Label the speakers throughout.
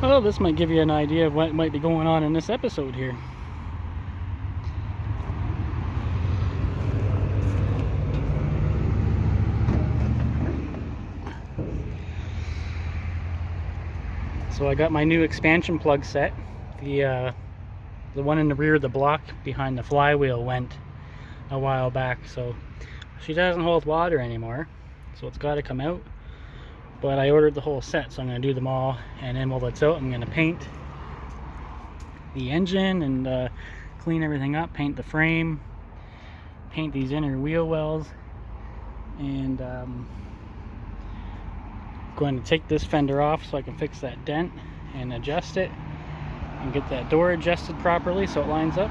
Speaker 1: Well, this might give you an idea of what might be going on in this episode here. So I got my new expansion plug set. The one in the rear of the block behind the flywheel went a while back, so she doesn't hold water anymore, so it's got to come out. But I ordered the whole set, so I'm going to do them all, and then while it's out I'm going to paint the engine and clean everything up, paint the frame, paint these inner wheel wells, and going to take this fender off so I can fix that dent and adjust it and get that door adjusted properly so it lines up.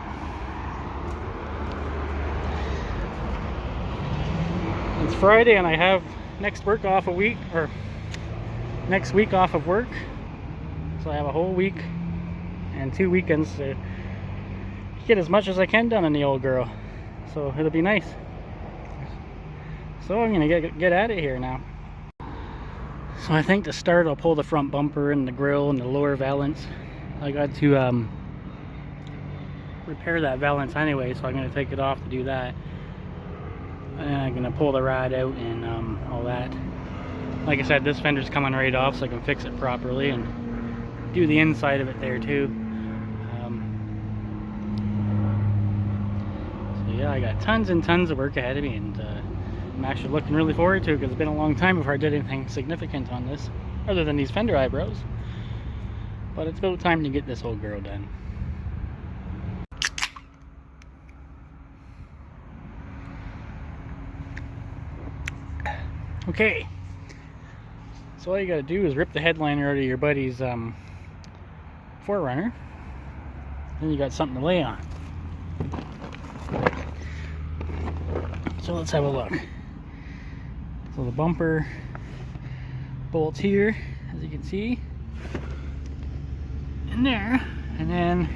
Speaker 1: It's Friday and I have next week off of work, so I have a whole week and 2 weekends to get as much as I can done on the old girl, so it'll be nice. So I'm gonna get at it here now. So I think to start I'll pull the front bumper and the grille and the lower valance. I got to repair that valance anyway, so I'm going to take it off to do that. And then I'm going to pull the rod out and all that. Like I said, this fender's coming right off, so I can fix it properly and do the inside of it there too. So yeah, I got tons and tons of work ahead of me, and I'm actually looking really forward to it because it's been a long time before I did anything significant on this, other than these fender eyebrows. But it's about time to get this whole girl done. Okay, so all you gotta do is rip the headliner out of your buddy's 4Runner. Then you got something to lay on. So let's have a look. So the bumper bolts here, as you can see, in there, and then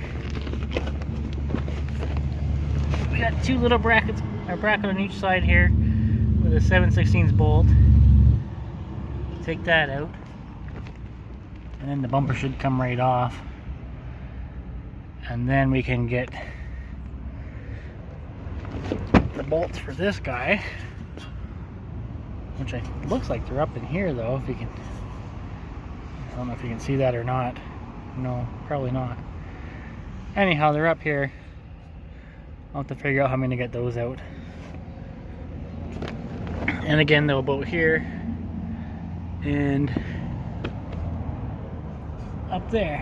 Speaker 1: we got two little brackets, a bracket on each side here with a 7/16 bolt. Take that out, and then the bumper should come right off, and then we can get the bolts for this guy, which looks like they're up in here though. If you can, I don't know if you can see that or not. No, probably not. Anyhow, they're up here. I'll have to figure out how I'm going to get those out. And again, they'll bolt here and up there.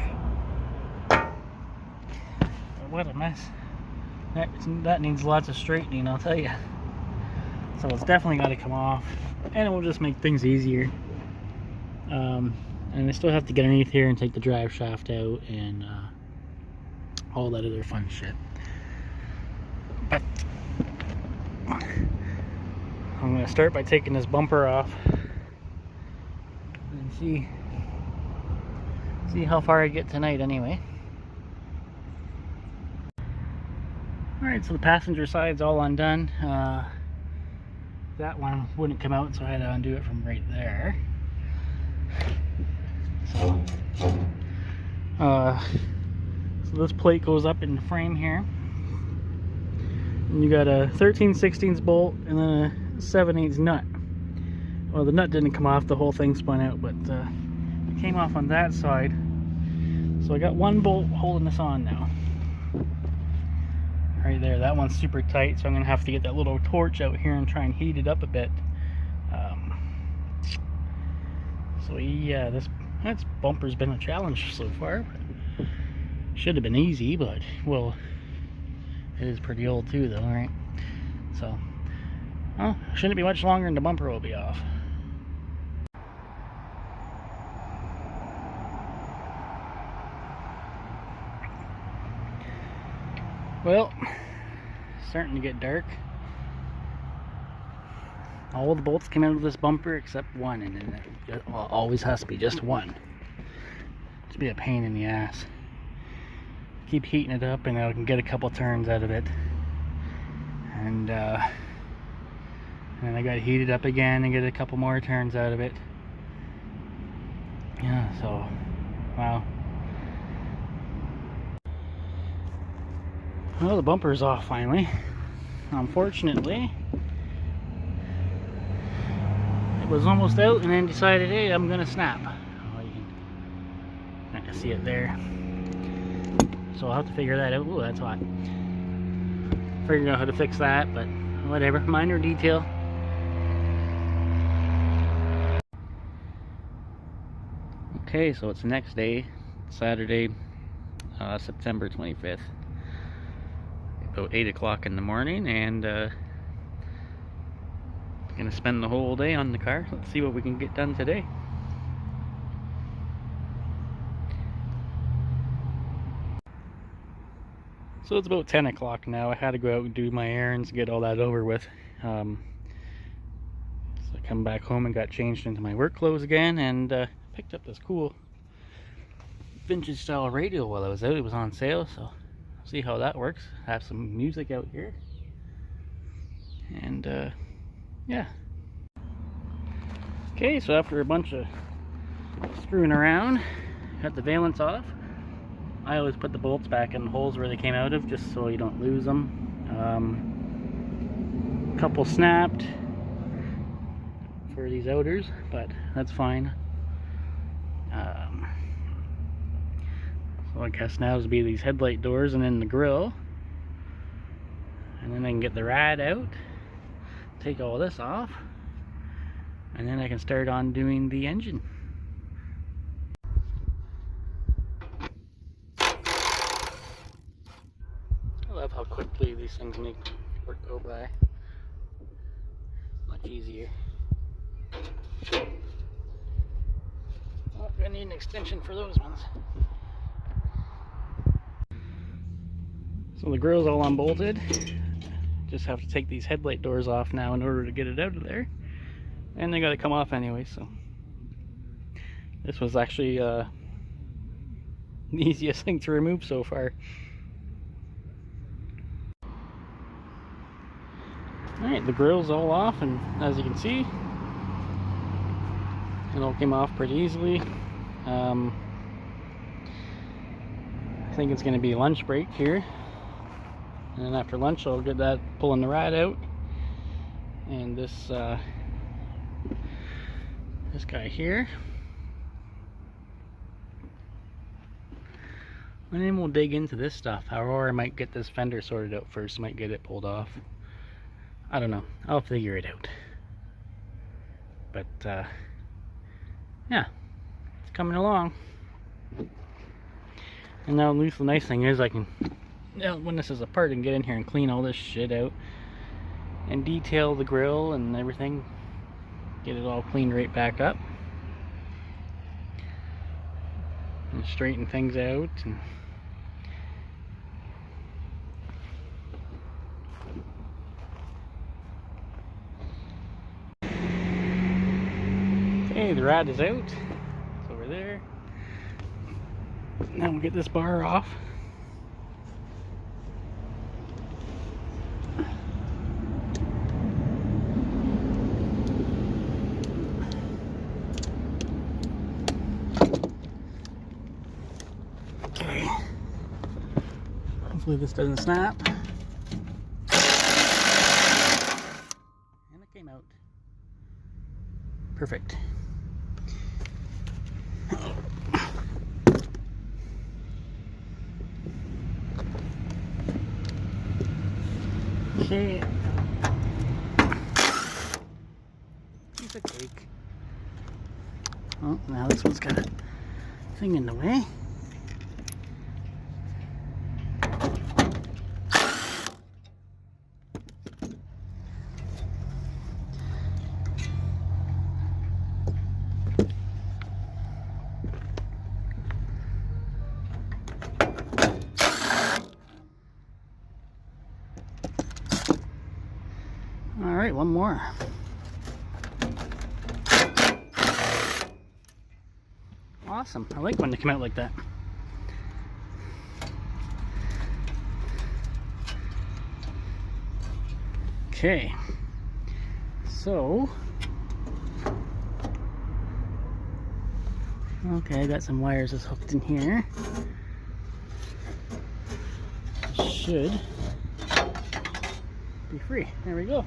Speaker 1: What a mess. That needs lots of straightening, I'll tell you. So it's definitely got to come off, and it will just make things easier. And I still have to get underneath here and take the drive shaft out and all that other fun shit. But I'm going to start by taking this bumper off and see how far I get tonight anyway. Alright, so the passenger side's all undone. That one wouldn't come out, so I had to undo it from right there. So this plate goes up in the frame here, and you got a 13/16 bolt and then a 7/8 nut. Well, the nut didn't come off, the whole thing spun out, but it came off on that side. So I got one bolt holding this on now. Right there, that one's super tight, so I'm gonna have to get that little torch out here and try and heat it up a bit. So yeah, this bumper's been a challenge so far. Should have been easy, but well, it is pretty old too though, right? So, well, shouldn't be much longer and the bumper will be off. Well, starting to get dark. All the bolts came out of this bumper except one, and then it always has to be just one. It's be a pain in the ass. Keep heating it up and I can get a couple turns out of it. And then I got to heat it up again and get a couple more turns out of it. Yeah, so, wow. Well, the bumper's off finally. Unfortunately, it was almost out and then decided, hey, I'm gonna snap. Oh, you can kind of see it there. So I'll have to figure that out. Ooh, that's hot. Figuring out how to fix that, but whatever. Minor detail. Okay, so it's the next day, Saturday, September 25th. About 8 o'clock in the morning, and gonna spend the whole day on the car. Let's see what we can get done today. So it's about 10 o'clock now. I had to go out and do my errands, get all that over with. So I come back home and got changed into my work clothes again, and picked up this cool vintage style radio while I was out. It was on sale, so see how that works. Have some music out here, and yeah. Okay, so after a bunch of screwing around, got the valance off. I always put the bolts back in the holes where they came out of, just so you don't lose them. Couple snapped for these outers, but that's fine. So I guess now is be these headlight doors and then the grille, and then I can get the rad out, take all this off, and then I can start on doing the engine. I love how quickly these things make work go by. Much easier. Oh, I need an extension for those ones. So the grille's all unbolted. Just have to take these headlight doors off now in order to get it out of there. And they gotta come off anyway, so. This was actually the easiest thing to remove so far. Alright, the grille's all off, and as you can see, it all came off pretty easily. I think it's going to be lunch break here, and then after lunch I'll get that pulling the rad out, and this guy here, and then we'll dig into this stuff. Or I might get this fender sorted out first, might get it pulled off. I don't know, I'll figure it out. But yeah, it's coming along. And now at least the nice thing is I can, when this is apart, I can get in here and clean all this shit out and detail the grill and everything, get it all cleaned right back up and straighten things out. And okay, the rad is out. It's over there. Now we'll get this bar off. Okay. Hopefully this doesn't snap. And it came out. Perfect. Okay. Piece of cake. Oh, now this one's got a thing in the way. All right, one more. Awesome. I like when they come out like that. Okay. So, okay, I got some wires that's hooked in here. Should be free. There we go.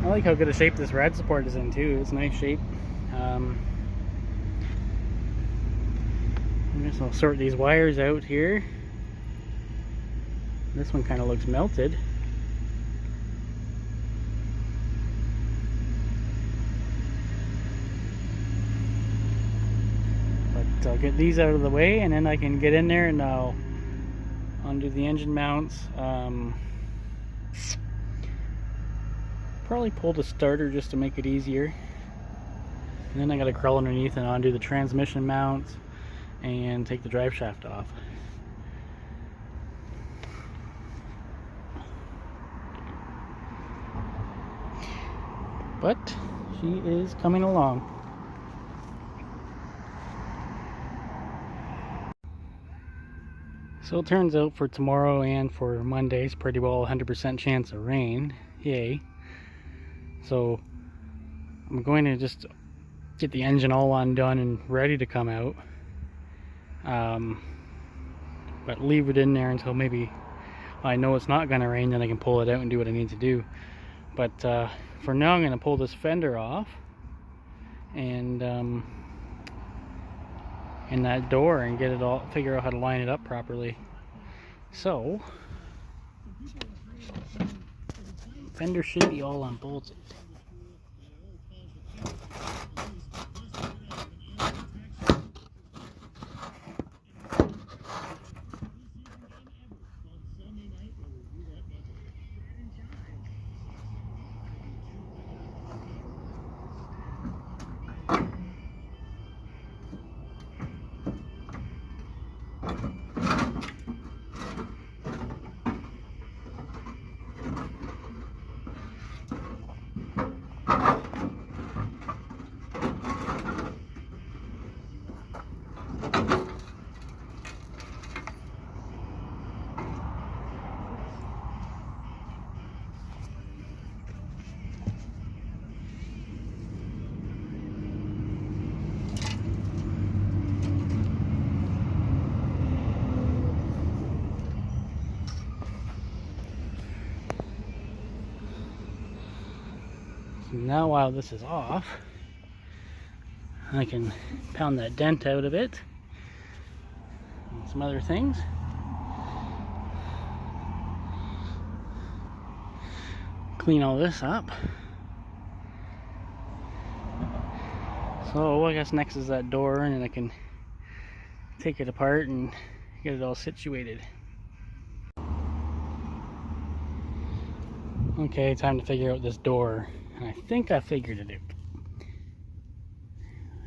Speaker 1: I like how good a shape this rad support is in too. It's a nice shape. I guess I'll sort these wires out here. This one kind of looks melted. But I'll get these out of the way and then I can get in there and I'll undo the engine mounts. Probably pull the starter just to make it easier. And then I gotta crawl underneath and undo the transmission mounts and take the drive shaft off. But she is coming along. So it turns out for tomorrow and for Monday it's pretty well 100% chance of rain. Yay. So I'm going to just get the engine all undone and ready to come out. But leave it in there until maybe I know it's not going to rain, then I can pull it out and do what I need to do. But for now I'm going to pull this fender off and that door and get it all, figure out how to line it up properly. So fender should be all unbolted. Now while this is off, I can pound that dent out of it and some other things. Clean all this up. So I guess next is that door, and then I can take it apart and get it all situated. Okay, time to figure out this door. And I think I figured it out.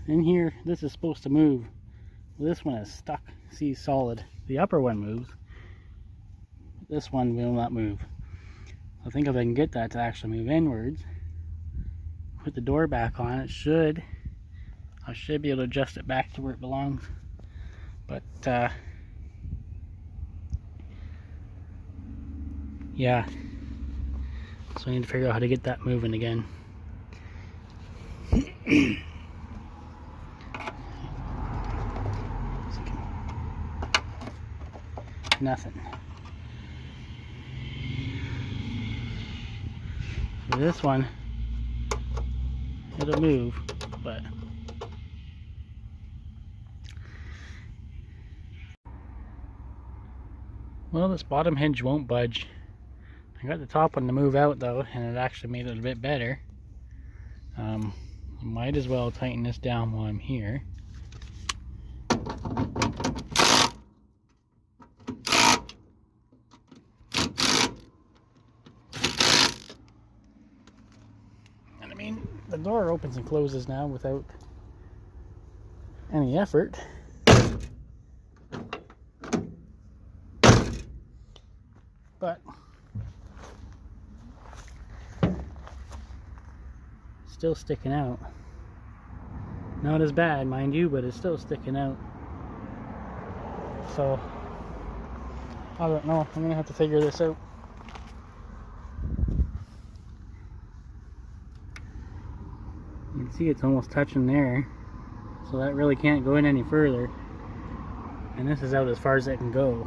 Speaker 1: In here, this is supposed to move. Well, this one is stuck. See, solid. The upper one moves. This one will not move. I think if I can get that to actually move inwards, put the door back on, I should be able to adjust it back to where it belongs. But yeah. So I need to figure out how to get that moving again. Nothing. So this one, it'll move, but well, this bottom hinge won't budge. I got the top one to move out though, and it actually made it a bit better. Might as well tighten this down while I'm here. And I mean, the door opens and closes now without any effort. But still sticking out. Not as bad, mind you, but it's still sticking out. So, I don't know. I'm gonna have to figure this out. You can see it's almost touching there. So that really can't go in any further. And this is out as far as it can go.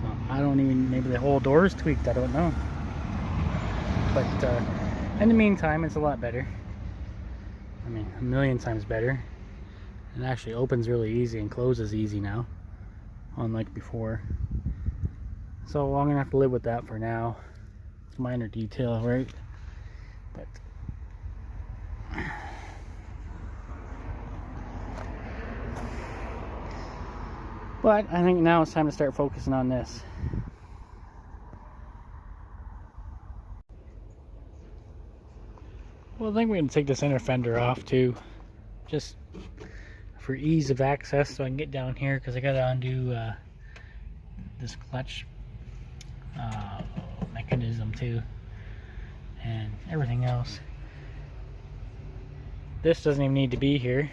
Speaker 1: So I don't even, maybe the whole door is tweaked, I don't know. But in the meantime, it's a lot better. I mean, a million times better. It actually opens really easy and closes easy now, unlike before. So I'm gonna have to live with that for now. It's a minor detail, right? But I think now it's time to start focusing on this. Well, I think we're going to take this inner fender off too, just for ease of access, so I can get down here, because I got to undo this clutch mechanism too, and everything else. This doesn't even need to be here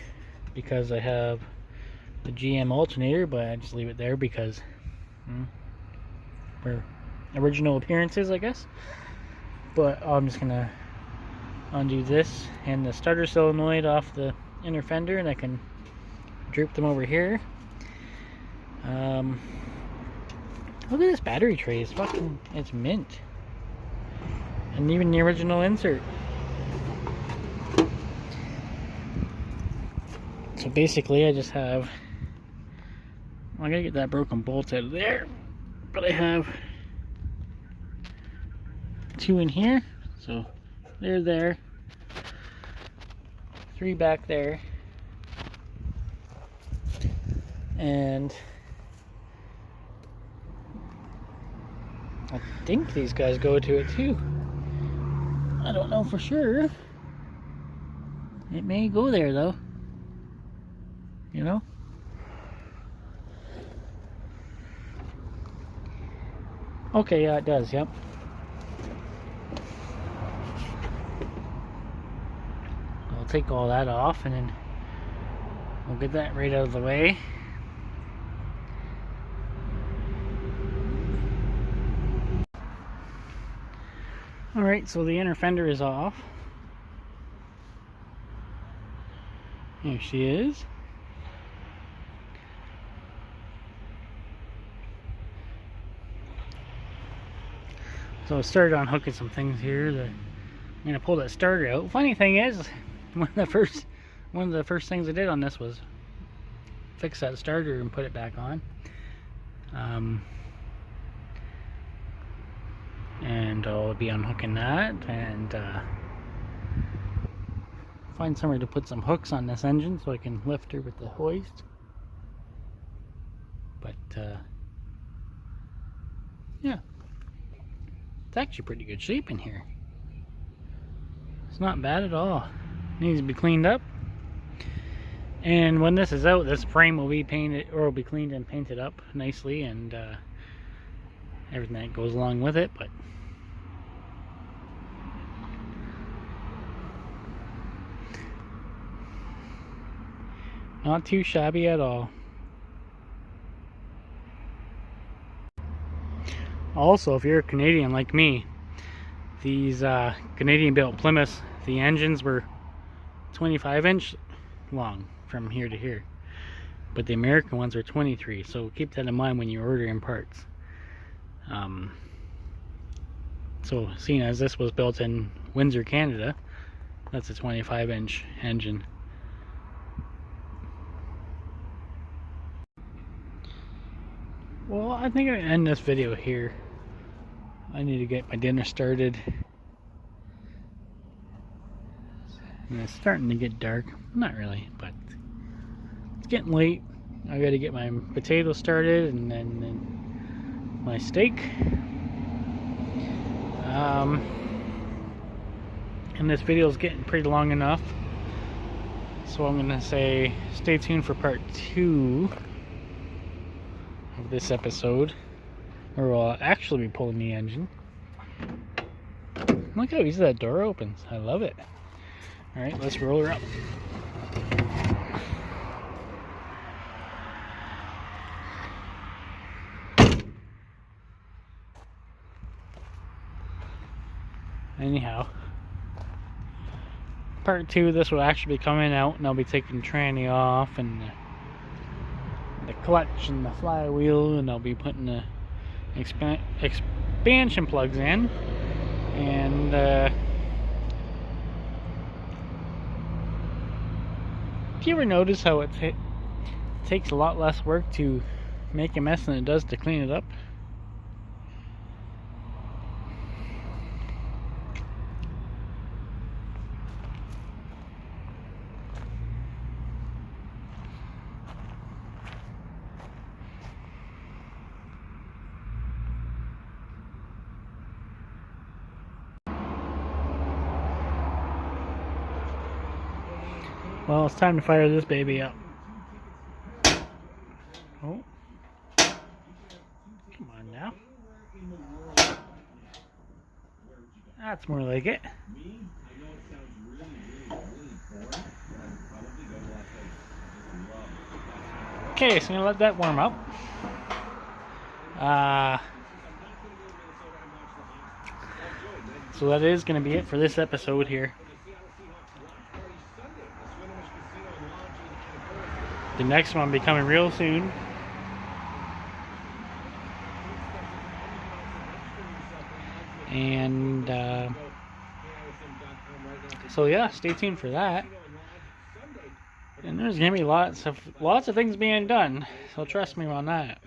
Speaker 1: because I have the GM alternator, but I just leave it there because for original appearances, I guess. But I'm just gonna undo this and the starter solenoid off the inner fender, and I can droop them over here. Look at this battery tray. It's fucking, it's mint. And even the original insert. So basically I just have, I gotta get that broken bolt out of there, but I have two in here, so they're there, three back there, and I think these guys go to it too. I don't know for sure. It may go there though, you know? Okay, yeah, it does, yep. I'll take all that off and then we'll get that right out of the way. Alright, so the inner fender is off. Here she is. So I started on hooking some things here. I'm gonna pull that starter out. Funny thing is, one of the first things I did on this was fix that starter and put it back on. And I'll be unhooking that and find somewhere to put some hooks on this engine so I can lift her with the hoist. But yeah, it's actually pretty good shape in here. It's not bad at all. Needs to be cleaned up. And when this is out, this frame will be painted, or will be cleaned and painted up nicely, and everything that goes along with it. But not too shabby at all. Also, if you're a Canadian like me, these Canadian built Plymouths, the engines were 25-inch long from here to here, but the American ones are 23, so keep that in mind when you're ordering parts. So seeing as this was built in Windsor, Canada, that's a 25-inch engine. Well, I think I'm gonna end this video here. I need to get my dinner started. And it's starting to get dark. Not really, but it's getting late. I gotta get my potatoes started and then my steak. And this video is getting pretty long enough. So I'm gonna say stay tuned for part 2 of this episode, where we'll actually be pulling the engine. Look how easy that door opens. I love it. Alright, let's roll her up. Anyhow, part 2, this will actually be coming out, and I'll be taking the tranny off, and the clutch and the flywheel, and I'll be putting the expansion plugs in. And do you ever notice how it takes a lot less work to make a mess than it does to clean it up? Well, it's time to fire this baby up. Oh. Come on now. That's more like it. Okay, so I'm gonna let that warm up. So that is gonna be it for this episode here. The next one will be coming real soon. And so yeah, stay tuned for that. And there's gonna be lots of things being done, so trust me on that.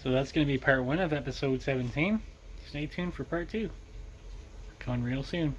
Speaker 1: So that's gonna be part 1 of episode 17. Stay tuned for part 2. Coming real soon.